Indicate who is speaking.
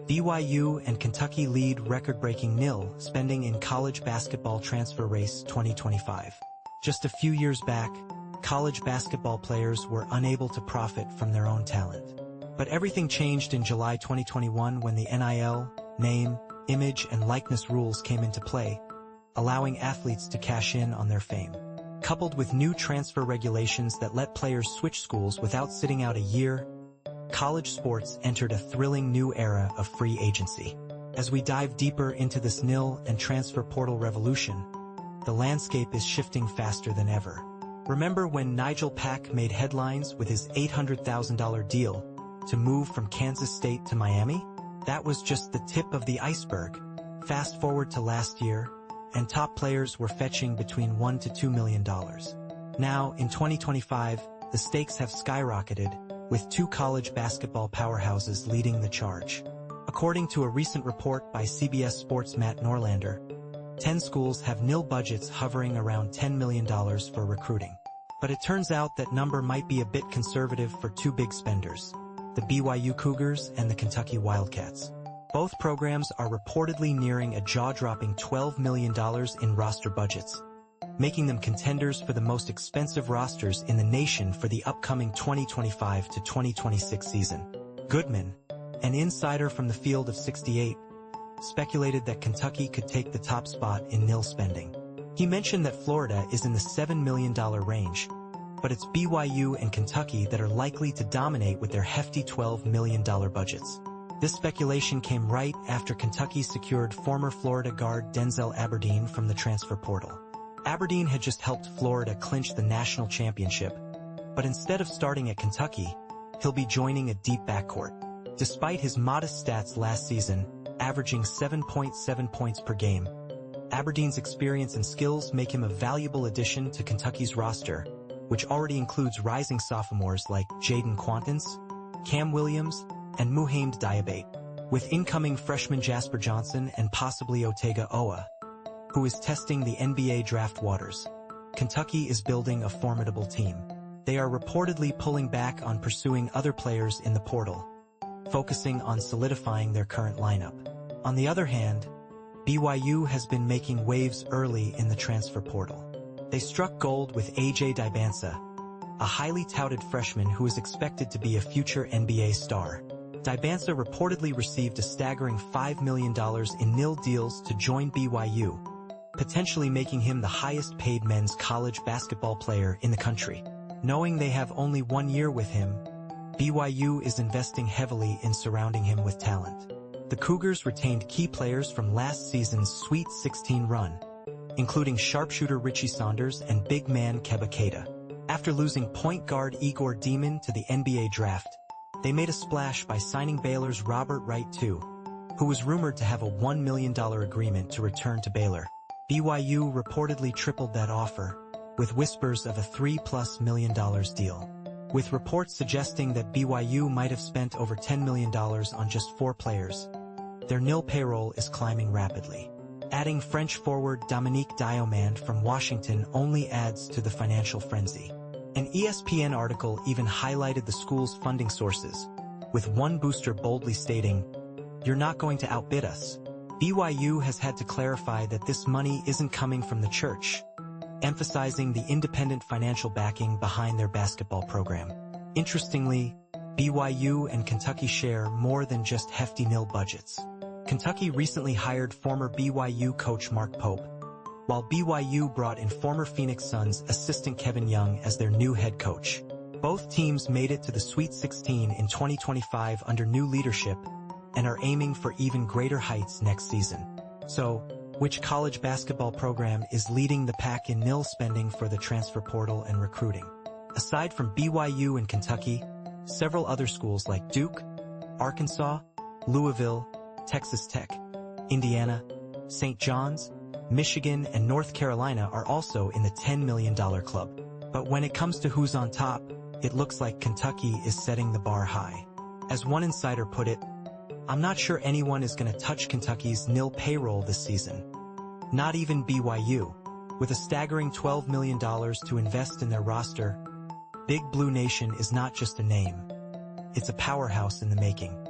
Speaker 1: BYU and Kentucky lead record-breaking NIL spending in college basketball transfer race 2025. Just a few years back, college basketball players were unable to profit from their own talent. But everything changed in July 2021 when the NIL, name, image, and likeness rules came into play, allowing athletes to cash in on their fame. Coupled with new transfer regulations that let players switch schools without sitting out a year, college sports entered a thrilling new era of free agency. As we dive deeper into this NIL and transfer portal revolution, the landscape is shifting faster than ever. Remember when Nigel Pack made headlines with his $800,000 deal to move from Kansas State to Miami? That was just the tip of the iceberg. Fast forward to last year, and top players were fetching between $1 to $2 million. Now, in 2025, the stakes have skyrocketed, with two college basketball powerhouses leading the charge. According to a recent report by CBS Sports' Matt Norlander, 10 schools have NIL budgets hovering around $10 million for recruiting. But it turns out that number might be a bit conservative for two big spenders, the BYU Cougars and the Kentucky Wildcats. Both programs are reportedly nearing a jaw-dropping $12 million in roster budgets, making them contenders for the most expensive rosters in the nation for the upcoming 2025 to 2026 season. Goodman, an insider from the Field of 68, speculated that Kentucky could take the top spot in NIL spending. He mentioned that Florida is in the $7 million range, but it's BYU and Kentucky that are likely to dominate with their hefty $12 million budgets. This speculation came right after Kentucky secured former Florida guard Denzel Aberdeen from the transfer portal. Aberdeen had just helped Florida clinch the national championship, but instead of starting at Kentucky, he'll be joining a deep backcourt. Despite his modest stats last season, averaging 7.7 points per game, Aberdeen's experience and skills make him a valuable addition to Kentucky's roster, which already includes rising sophomores like Jaden Quantance, Cam Williams, and Muhammad Dybantsa, with incoming freshman Jasper Johnson and possibly Otega Owa, who is testing the NBA draft waters. Kentucky is building a formidable team. They are reportedly pulling back on pursuing other players in the portal, focusing on solidifying their current lineup. On the other hand, BYU has been making waves early in the transfer portal. They struck gold with Dybantsa, a highly touted freshman who is expected to be a future NBA star. Dybantsa reportedly received a staggering $5 million in NIL deals to join BYU, potentially making him the highest-paid men's college basketball player in the country. Knowing they have only 1 year with him, BYU is investing heavily in surrounding him with talent. The Cougars retained key players from last season's Sweet 16 run, including sharpshooter Richie Saunders and big man Keba Keita. After losing point guard Igor Demon to the NBA draft, they made a splash by signing Baylor's Robert Wright II, who was rumored to have a $1 million agreement to return to Baylor. BYU reportedly tripled that offer, with whispers of a $3+ million deal. With reports suggesting that BYU might have spent over $10 million on just 4 players, their NIL payroll is climbing rapidly. Adding French forward Dominique Diomande from Washington only adds to the financial frenzy. An ESPN article even highlighted the school's funding sources, with one booster boldly stating, "You're not going to outbid us." BYU has had to clarify that this money isn't coming from the church, emphasizing the independent financial backing behind their basketball program. Interestingly, BYU and Kentucky share more than just hefty NIL budgets. Kentucky recently hired former BYU coach Mark Pope, while BYU brought in former Phoenix Suns assistant Kevin Young as their new head coach. Both teams made it to the Sweet 16 in 2025 under new leadership and are aiming for even greater heights next season. So, which college basketball program is leading the pack in NIL spending for the transfer portal and recruiting? Aside from BYU and Kentucky, several other schools like Duke, Arkansas, Louisville, Texas Tech, Indiana, St. John's, Michigan, and North Carolina are also in the $10 million club. But when it comes to who's on top, it looks like Kentucky is setting the bar high. As one insider put it, "I'm not sure anyone is going to touch Kentucky's NIL payroll this season. Not even BYU." With a staggering $12 million to invest in their roster, Big Blue Nation is not just a name. It's a powerhouse in the making.